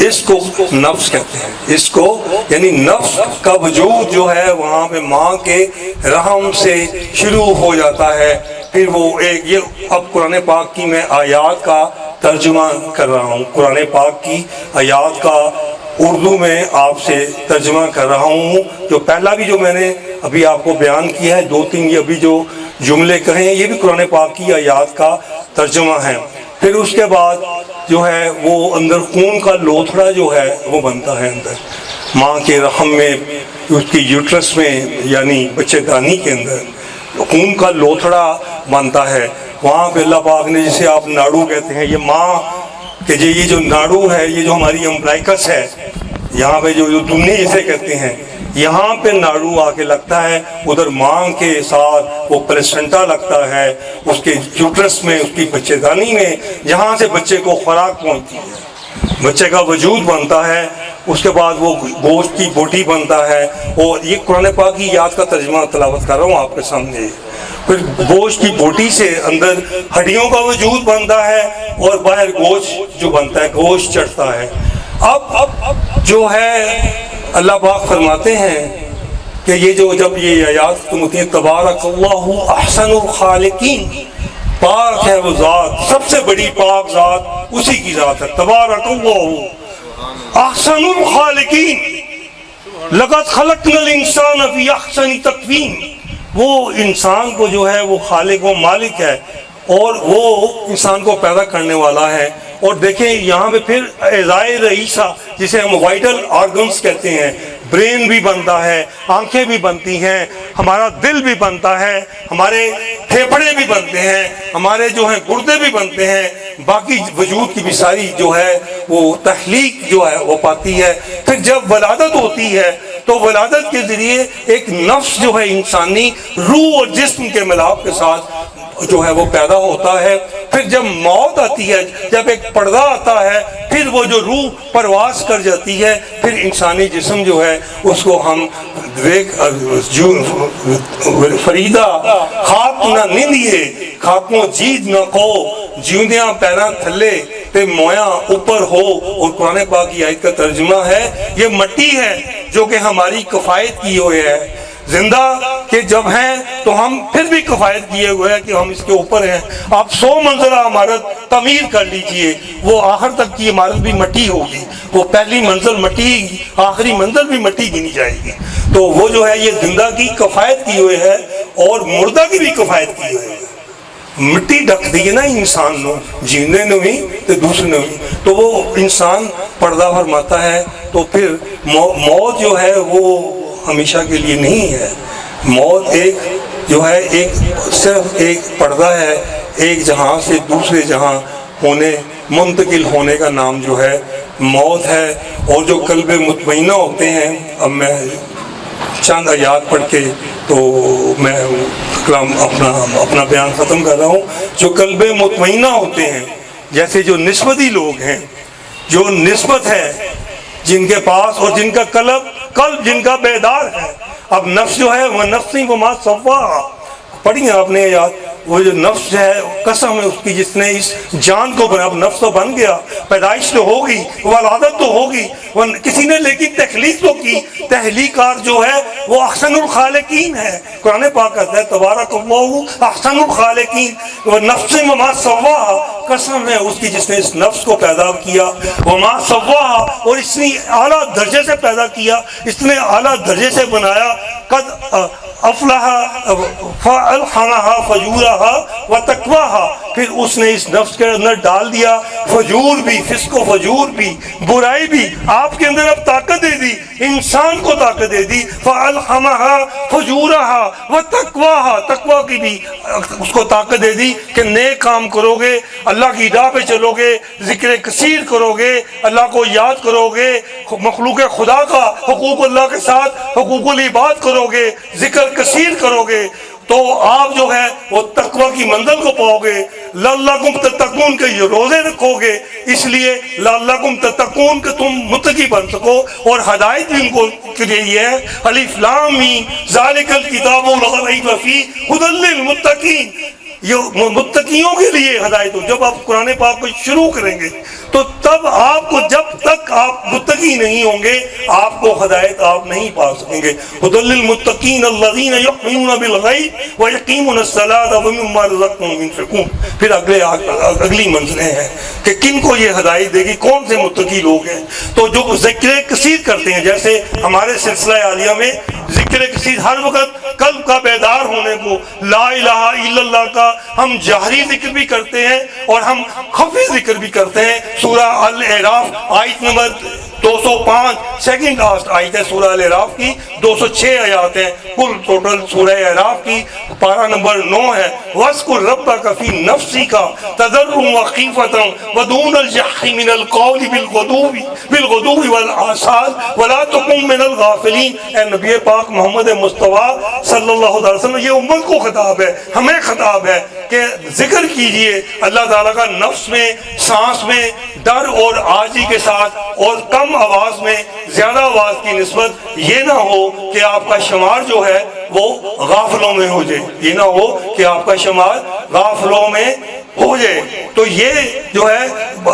اس کو نفس کہتے ہیں، اس کو یعنی نفس کا وجود جو ہے وہاں پہ ماں کے رحم سے شروع ہو جاتا ہے۔ پھر وہ ایک، یہ اب قرآن پاک کی میں آیات کا ترجمہ کر رہا ہوں، قرآن پاک کی آیات کا اردو میں آپ سے ترجمہ کر رہا ہوں۔ جو پہلا بھی جو میں نے ابھی آپ کو بیان کیا ہے، 2-3 یہ ابھی جو جملے کہیں، یہ بھی قرآن پاک کی آیات کا ترجمہ ہے۔ پھر اس کے بعد جو ہے وہ اندر خون کا لوتھڑا جو ہے وہ بنتا ہے اندر ماں کے رحم میں، اس کی یوٹرس میں، یعنی بچے دانی کے اندر خون کا لوتھڑا بنتا ہے۔ وہاں پہ اللہ پاک نے، جسے آپ ناڑو کہتے ہیں، یہ ماں کہ یہ جو ناڑو ہے، یہ جو ہماری امبلائکس ہے، یہاں پہ جو دمنی جسے کہتے ہیں، یہاں پہ ناڑو آ کے لگتا ہے، ادھر ماں کے ساتھ وہ پلیسنٹا لگتا ہے، اس کے یوٹرس میں، اس کی بچے دانی میں، جہاں سے بچے کو خوراک پہنچتی ہے، بچے کا وجود بنتا ہے۔ اس کے بعد وہ گوشت کی بوٹی بنتا ہے، اور یہ قرآن پاک کی یاد کا ترجمہ تلاوت کر رہا ہوں آپ کے سامنے۔ پھر گوشت کی بوٹی سے اندر ہڈیوں کا وجود بنتا ہے، اور باہر گوشت جو بنتا ہے، گوشت چڑھتا ہے۔ اب جو ہے اللہ پاک فرماتے ہیں کہ یہ جو جب یہ آیات ختم ہوتی ہیں، تبارک اللہ احسن الخالقین، پاک ہے وہ ذات، سب سے بڑی پاک ذات اسی کی ذات ہے، تبارک اللہ احسن الخالقین، لقد خلقنا الانسان فی احسن تقویم۔ وہ انسان کو جو ہے وہ خالق و مالک ہے، اور وہ انسان کو پیدا کرنے والا ہے۔ اور دیکھیں یہاں پہ پھر اعضائے رئیسہ، جسے ہم وائٹل آرگنز کہتے ہیں، برین بھی بنتا ہے، آنکھیں بھی بنتی ہیں، ہمارا دل بھی بنتا ہے، ہمارے پھیپھڑے بھی بنتے ہیں، ہمارے جو ہیں گردے بھی بنتے ہیں، باقی وجود کی بھی ساری جو ہے وہ تخلیق جو ہے وہ پاتی ہے۔ پھر جب ولادت ہوتی ہے تو ولادت کے ذریعے ایک نفس جو ہے انسانی روح اور جسم کے ملاپ کے ساتھ جو ہے وہ پیدا ہوتا ہے۔ پھر جب موت آتی ہے، جب ایک پردہ آتا ہے، پھر وہ جو روح پرواز کر جاتی ہے، پھر انسانی جسم جو ہے اس کو ہم فریدہ خاک نہ نیندیے خاکوں جید نہ کو، جیوندیاں پیراں تھلے تے مویاں اوپر ہو۔ اور قرآن پاک کی آیت کا ترجمہ ہے، یہ مٹی ہے جو کہ ہماری کفایت کی ہوئی ہے، زندہ کہ جب ہیں تو ہم پھر بھی کفایت کیے ہوئے ہیں کہ ہم اس کے اوپر ہیں۔ آپ 100 منزلہ عمارت تعمیر کر لیجئے، وہ آخر تک کی عمارت بھی مٹی ہوگی، وہ پہلی منزل مٹی، آخری منزل بھی مٹی گنی جائے گی۔ تو وہ جو ہے یہ زندہ کی کفایت کی ہوئے ہے، اور مردہ کی بھی کفایت کی ہوئے ہے۔ مٹی ڈک دی ہے نا انسان نو، جینے نو ہی تو دوسرے نو ہی، تو وہ انسان پردہ فرماتا ہے۔ تو پھر موت جو ہے وہ ہمیشہ کے لیے نہیں ہے، موت ایک جو ہے ایک صرف ایک پردہ ہے، ایک جہاں سے دوسرے جہاں ہونے منتقل ہونے کا نام جو ہے موت ہے۔ اور جو قلب مطمئنہ ہوتے ہیں، اب میں چند آیات پڑھ کے تو میں کلام اپنا بیان ختم کر رہا ہوں. جو قلب مطمئنہ ہوتے ہیں، جیسے جو نسبتی لوگ ہیں، جو نسبت ہے جن کے پاس، اور جن کا قلب جن کا بیدار ہے. اب نفس جو ہے وہ نفسی وما سواہا، پڑھی آپ نے یاد، وہ جو نفس ہے قسم ہے اس کی جس نے اس جان کو بنا. اب نفس تو بن گیا، پیدائش تو ہوگی، ولادت تو ہوگی، کسی نے لیکن تخلیق تو کی. تخلیقات جو ہے وہ احسن الخالقین ہے. قرآن پاک کہتا ہے تبارک اللہ احسن الخالقین. وہ نفس وما سواہا، قسم ہے اس کی جس نے اس نفس کو پیدا کیا. وما سواہا، اور اس نے اعلیٰ درجے سے پیدا کیا، اس نے اعلیٰ درجے سے بنایا. قد افلح فالحمہا فجورہا وتقواہا، پھر اس نے اس نفس کے اندر ڈال دیا فجور بھی، فسق و فجور بھی، برائی بھی. آپ کے اندر اب طاقت دے دی، انسان کو طاقت دے دی. فالحمہا فجورہا وتقواہا، تقوی کی بھی اس کو طاقت دے دی کہ نیک کام کرو گے، اللہ کی راہ پہ چلو گے، ذکر کثیر کرو گے، اللہ کو یاد کرو گے، مخلوق خدا کا حقوق اللہ کے ساتھ حقوق العباد کرو گے، ذکر کثیر کرو گے، تو آپ جو ہے وہ تقوی کی منزل کو پاؤ گے. لعلکم تتقون کے یہ روزے رکھو گے، اس لیے لعلکم تتقون کہ تم متقی بن سکو. اور ہدایت بھی ان کو کے لیے یہ ہے الف لام میم ذالک الکتاب لا ریب فیہ ھدی للمتقین، یہ متقیوں کے لیے ہدایت ہو. جب آپ قرآن پاک کو شروع کریں گے تو تب آپ کو، جب تک آپ متقی نہیں ہوں گے آپ کو ہدایت آپ نہیں پا سکیں گے. ھدی للمتقین الذین یؤمنون بالغیب ویقیمون الصلاۃ ومما رزقناہم ينفقون. پھر اگلی منزلیں ہیں کہ کن کو یہ ہدایت دے گی، کون سے متقی لوگ ہیں. تو جو ذکر کثیر کرتے ہیں، جیسے ہمارے سلسلہ عالیہ میں ذکر کثیر ہر وقت قلب کا بیدار ہونے کو، لا الہ الا اللہ کا ہم جہری ذکر بھی کرتے ہیں اور ہم خفی ذکر بھی کرتے ہیں. سورہ الاعراف آیت نمبر 205 سیکنڈ لاسٹ آیت ہے سورہ الاعراف کی، 206 آیات ہیں کل ٹوٹل سورہ الاعراف کی. پارہ نمبر 9 ہے وَاذْكُرْ رَبَّكَ فِي نَفْسِكَ تَضَرُّعًا وَخِيفَةً وَدُونَ الْجَهْرِ مِنَ الْقَوْلِ بِالْغُدُوِّ وَالْآصَالِ وَلَا تَكُن مِّنَ الْغَافِلِينَ. اے نبی پاک محمد مصطفیٰ صلی اللہ علیہ وسلم، یہ امت کو خطاب ہے، ہمیں خطاب ہے کہ ذکر کیجئے اللہ تعالیٰ کا نفس میں، سانس میں، ڈر اور عاجزی کے ساتھ، اور کم آواز میں زیادہ آواز کی نسبت. یہ نہ ہو کہ آپ کا شمار جو ہے وہ غافلوں میں ہو جائے، یہ نہ ہو کہ آپ کا شمار غافلوں میں ہو جائے. تو یہ جو ہے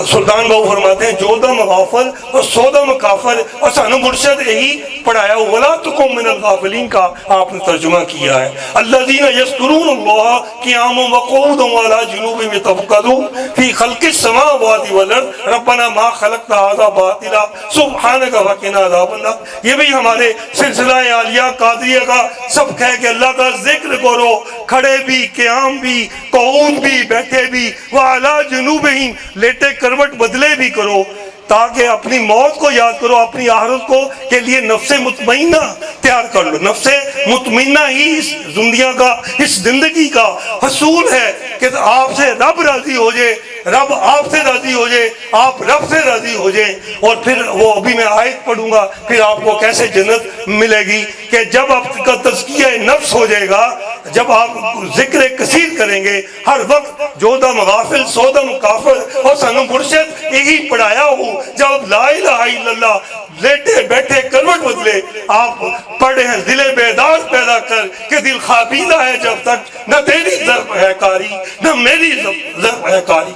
سلطان بہو فرماتے ہیں جو دم غافل اور سو دم کافر، اور سانو مرشد یہی پڑھایا ولا تکم من الغافلین کا آپ نے ترجمہ کیا ہے. الذین یذکرون اللہ قیاما وقعودا وعلی جنوبہم یتفکرون فی خلق السماوات والارض ربنا ما خلقت ھذا باطلا سبحانک وقنا عذاب النار. یہ بھی ہمارے سلسلہ عالیہ قادریہ کا سبق ہے کہ اللہ کا ذکر کرو، کھڑے بھی، قیام بھی، قعود بھی، بیٹھے بھی، وعلی جنوبہم لیٹے کروٹ بدلے بھی کرو، تاکہ اپنی موت کو یاد کرو، اپنی آخرت کو کے لیے نفس مطمئنہ تیار کر لو. نفس مطمئنہ ہی اس دنیا کا، اس زندگی کا حصول ہے کہ آپ سے رب راضی ہو جائے، رب آپ سے راضی ہو جائے، آپ رب سے راضی ہو جائیں. اور پھر وہ ابھی میں آیت پڑھوں گا پھر آپ کو کیسے جنت ملے گی کہ جب آپ کا تزکیہ نفس ہو جائے گا، جب آپ ذکر کثیر کریں گے ہر وقت، جو دم غافل سو دم کافر. اور سانو مرشد یہی پڑھایا ہو، جب لا الہ الا اللہ لیٹے بیٹھے کروٹ بدلے آپ پڑھے ہیں دل بیدار پیدا کر کہ دل خوابیدہ ہے جب تک، نہ تیری ضرب ہے کاری نہ میری ضرب ہے کاری.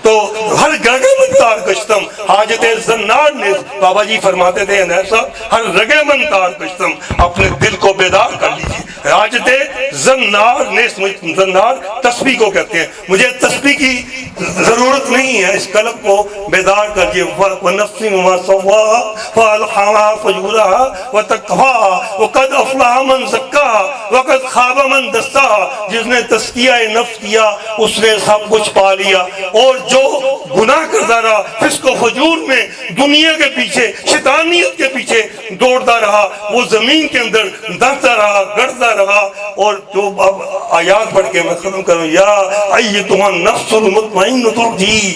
تو ہر رگے من تار کشتم حاجت زنار نے، بابا جی فرماتے تھے ہر رگے من تار کشتم، اپنے دل کو بیدار کر لیجیے. حاجت زنار نے، زنار تسبیح کو کہتے ہیں. مجھے تسبیح کی ضرورت نہیں ہے، اس قلب کو بیدار کریے. وَنَفْسٍ وَمَا سَوَّاهَا فَأَلْهَمَهَا فُجُورَهَا وَتَقْوَاهَا وَقَدْ أَفْلَحَ مَنْ زَكَّاهَا وَقَدْ خَابَ مَنْ دَسَّاهَا. جس نے تزکیہ نفس کیا اس نے سب کچھ پا لیا. اور جو گناہ کرتا رہا، فسق و فجور میں، دنیا کے پیچھے، شیطانیت کے پیچھے دوڑتا رہا، وہ زمین کے اندر دھستا رہا، گڑتا رہا. اور جو اب آیات پڑھ کے میں ختم کروں، یا ایتھا النفس المطمئنۃ ارجعی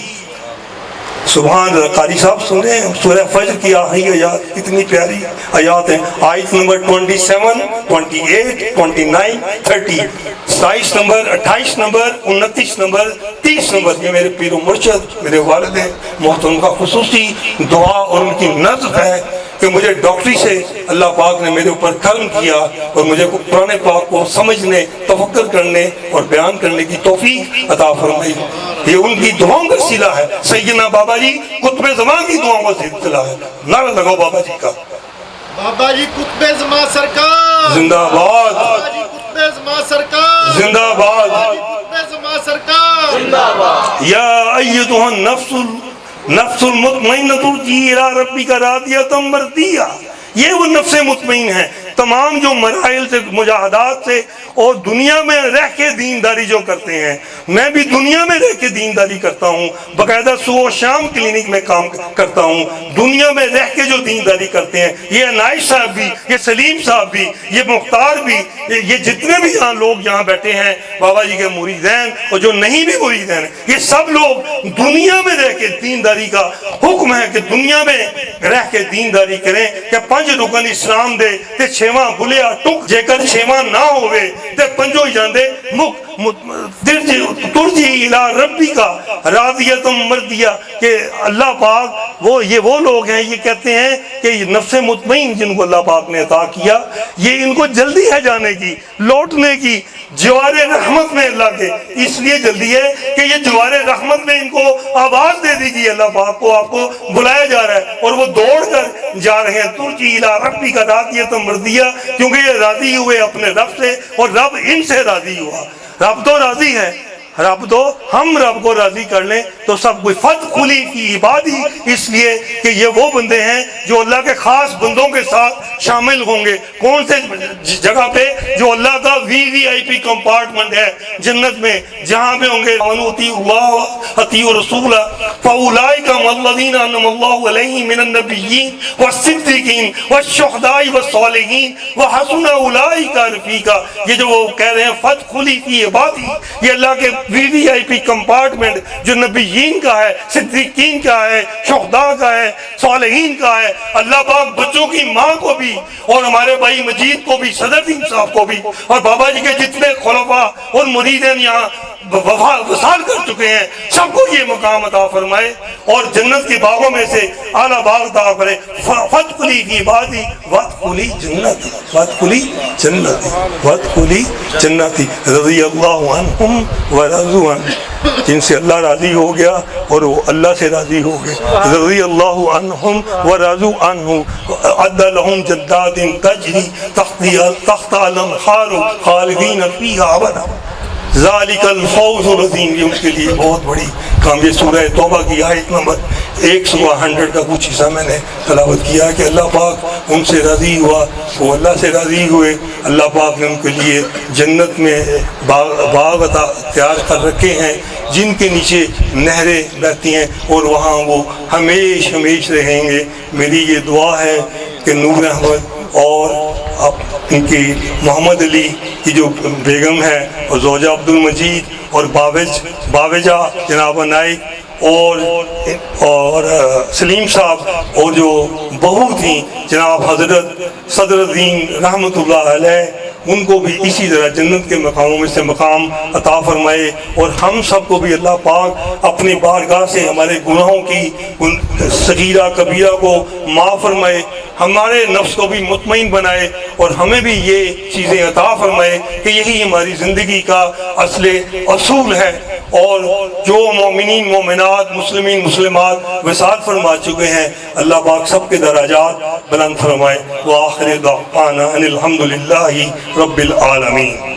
سبحان اللہ. قاری صاحب سنیں سورہ فجر کی آخری آیات کتنی پیاری آیات ہیں. آیت number 27, 28, 29, 30, 27 number, 28 number, 29 number, 30 number. یہ میرے پیر و مرشد میرے والد محترم کا خصوصی دعا اور ان کی نظم ہے کہ مجھے ڈاکٹری سے اللہ پاک نے میرے اوپر کرم کیا اور مجھے قرآن پاک کو سمجھنے, تفکر کرنے اور بیان کرنے کی توفیق عطا فرمائی. یہ ان کی دعاؤں کا صلہ ہے. سیدنا بابا جی قطب زمان کی دعاؤں کا صلہ ہے. نعرہ لگاؤ بابا جی کا. بابا جی قطب زمان سرکار زندہ باد, بابا جی قطب زمان سرکار زندہ باد. بابا جی قطب زمان سرکار. یا ایتھا النفس المطمئنۃ ارجعی الی ربک راضیۃ مرضیہ. یہ وہ نفس مطمئن ہے تمام جو مراحل سے, مجاہدات سے اور دنیا میں رہ کے دینداری جو کرتے ہیں. میں بھی دنیا میں رہ کے دینداری کرتا ہوں, باقاعدہ صبح و شام کلینک میں کام کرتا ہوں. دنیا میں رہ کے جو دینداری کرتے ہیں, یہ عنایت صاحب بھی, یہ سلیم صاحب بھی, یہ مختار بھی, یہ جتنے بھی یہاں لوگ یہاں بیٹھے ہیں بابا جی کے مریدین اور جو نہیں بھی مریدین ہیں, یہ سب لوگ دنیا میں رہ کے دینداری کا حکم ہے کہ دنیا میں رہ کے دینداری کریں. کہ 5 رکن اسلام دے تے 6واں بھلیا ٹک جے کر 6واں نہ ہوئے تے 5 جاندے ترجی الی ربی کا راضیۃ مرضیہ. کہ اللہ پاک وہ لوگ ہیں, یہ کہتے ہیں کہ یہ نفس مطمئن جن کو اللہ پاک نے عطا کیا, یہ ان کو جلدی ہے جانے کی, لوٹنے کی جوار رحمت میں اللہ کے. اس لیے جلدی ہے کہ یہ جوار رحمت میں ان کو آواز دے دی گئی, اللہ پاک کو آپ کو بلایا جا رہا ہے اور وہ دوڑ کر جا رہے ہیں. ترجی الی ربی کا راضیۃ مرضیہ, کیونکہ یہ راضی ہوئے اپنے رب سے اور رب ان سے راضی ہوا. رب تو راضی ہے, رب تو ہم رب کو راضی کر لیں تو سب کچھ. فادخلی فی عبادی, اس لیے کہ یہ وہ بندے ہیں جو اللہ کے خاص بندوں کے ساتھ شامل ہوں گے. کون سے جگہ پہ؟ جو اللہ کا VIP کمپارٹمنٹ ہے جنت میں, جہاں پہ ہوں گے اطیعوا اللہ اطیعوا الرسول فاولئک الذین انعم اللہ علیہم من النبیین والصدیقین والشہداء والصالحین وحسن اولئک رفیقا. یہ جو وہ کہہ رہے ہیں فادخلی فی عبادی, یہ اللہ کے VIP کمپارٹمنٹ جو نبیین کا ہے, صدیقین کا ہے, شہداء کا ہے, صالحین کا ہے. اللہ پاک بچوں کی ماں کو بھی اور ہمارے بھائی مجید کو بھی, صدر دین صاحب کو بھی اور بابا جی کے جتنے خلفاء اور مریدین یہاں وصال کر چکے ہیں, سب کو یہ مقام عطا فرمائے اور جنت کے باغوں میں سے اعلیٰ باغ عطا کرے. فادخلی فی عبادی وادخلی جنتی, وادخلی جنتی, وادخلی جنتی. رضی اللہ عنہم ورضوا عنہ, جن سے اللہ راضی ہو گیا اور وہ اللہ سے راضی ہو گئے. رضی اللہ عنہم ورضوا عنہ اعد لہم جنات تجری تحتہا الانہار خالدین فیہا ابدا ذالک الفوز العظیم. یہ ان کے لیے بہت بڑی کام. یہ سورہ توبہ کی آیت نمبر 100 کا کچھ حصہ میں نے تلاوت کیا کہ اللہ پاک ان سے راضی ہوا, وہ اللہ سے راضی ہوئے. اللہ پاک نے ان کے لیے جنت میں باغ تیار کر رکھے ہیں جن کے نیچے نہریں بہتی ہیں اور وہاں وہ ہمیش رہیں گے. میری یہ دعا ہے کہ نور احمد اور ان کی محمد علی کی جو بیگم ہے اور زوجہ عبد المجید اور باوجہ جناب نائک اور سلیم صاحب اور جو بہو تھیں جناب حضرت صدر الدین رحمۃ اللہ علیہ, ان کو بھی اسی طرح جنت کے مقاموں میں سے مقام عطا فرمائے. اور ہم سب کو بھی اللہ پاک اپنی بارگاہ سے ہمارے گناہوں کی صغیرہ کبیرہ کو معاف فرمائے, ہمارے نفس کو بھی مطمئن بنائے اور ہمیں بھی یہ چیزیں عطا فرمائے کہ یہی ہماری زندگی کا اصول ہے. اور جو مومنین مومنات مسلمین مسلمات وصال فرما چکے ہیں, اللہ پاک سب کے درجات بلند فرمائے. وآخر دعوانا ان الحمد للہ رب العالمین.